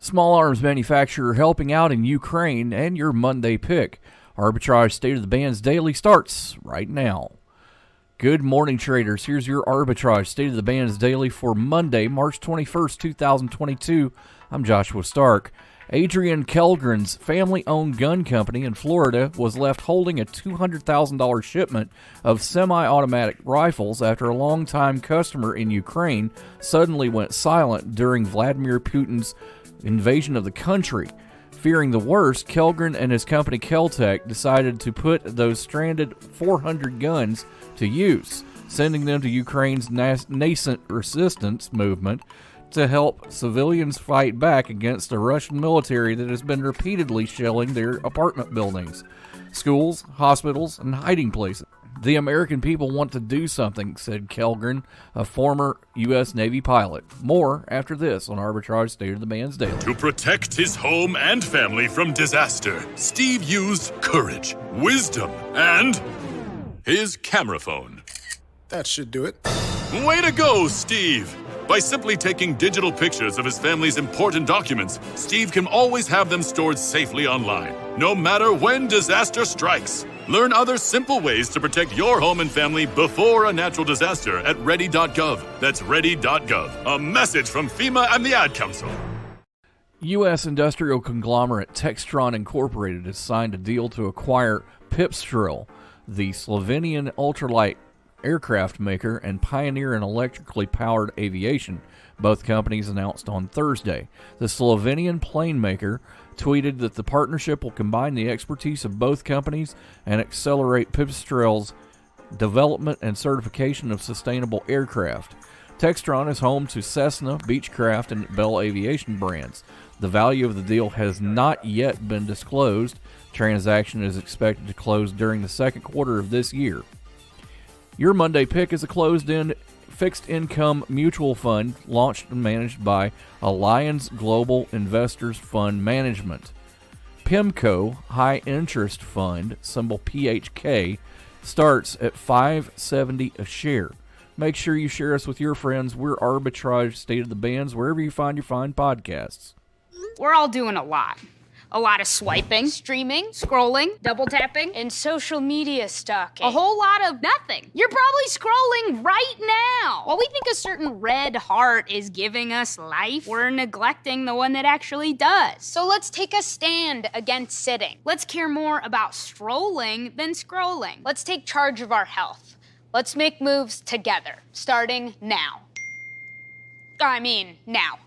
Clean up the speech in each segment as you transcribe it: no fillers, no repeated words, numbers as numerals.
Small arms manufacturer helping out in Ukraine, and your Monday pick. Arbitrage State of the Bands Daily starts right now. Good morning, traders. Here's your Arbitrage State of the Bands Daily for Monday, March 21st, 2022. I'm Joshua Stark. Adrian Kellgren's family-owned gun company in Florida was left holding a $200,000 shipment of semi-automatic rifles after a longtime customer in Ukraine suddenly went silent during Vladimir Putin's invasion of the country. Fearing the worst, Kellgren and his company Keltec decided to put those stranded 400 guns to use, sending them to Ukraine's nascent resistance movement to help civilians fight back against a Russian military that has been repeatedly shelling their apartment buildings, schools, hospitals, and hiding places. The American people want to do something, said Kellgren, a former U.S. Navy pilot. More after this on Arbitrage State of the Bands Daily. To protect his home and family from disaster, Steve used courage, wisdom, and his camera phone. That should do it. Way to go, Steve! By simply taking digital pictures of his family's important documents, Steve can always have them stored safely online, no matter when disaster strikes. Learn other simple ways to protect your home and family before a natural disaster at ready.gov. That's ready.gov. A message from FEMA and the Ad Council. U.S. industrial conglomerate Textron Incorporated has signed a deal to acquire Pipistrel, the Slovenian ultralight aircraft maker and pioneer in electrically powered aviation. Both companies announced on Thursday. The Slovenian plane maker tweeted that the partnership will combine the expertise of both companies and accelerate Pipistrel's development and certification of sustainable aircraft. Textron is home to Cessna, Beechcraft, and Bell Aviation brands. The value of the deal has not yet been disclosed. Transaction is expected to close during the second quarter of this year. Your Monday pick is a closed-end fixed income mutual fund launched and managed by Allianz Global Investors Fund Management. PIMCO High Interest Fund, symbol PHK, starts at $5.70 a share. Make sure you share us with your friends. We're Arbitrage State of the Bands, wherever you find your fine podcasts. We're all doing a lot. A lot of swiping, streaming, scrolling, double tapping, and social media stalking. A whole lot of nothing. You're probably scrolling right now. While we think a certain red heart is giving us life, we're neglecting the one that actually does. So let's take a stand against sitting. Let's care more about strolling than scrolling. Let's take charge of our health. Let's make moves together, starting now. Now.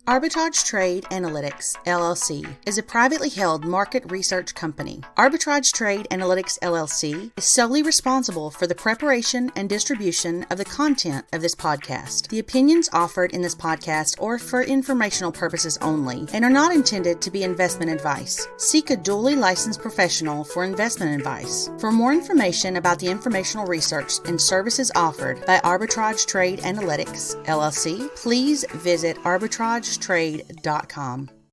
Arbitrage Trade Analytics, LLC, is a privately held market research company. Arbitrage Trade Analytics, LLC, is solely responsible for the preparation and distribution of the content of this podcast. The opinions offered in this podcast are for informational purposes only and are not intended to be investment advice. Seek a duly licensed professional for investment advice. For more information about the informational research and services offered by Arbitrage Trade Analytics, LLC, please visit arbitragetrade.com.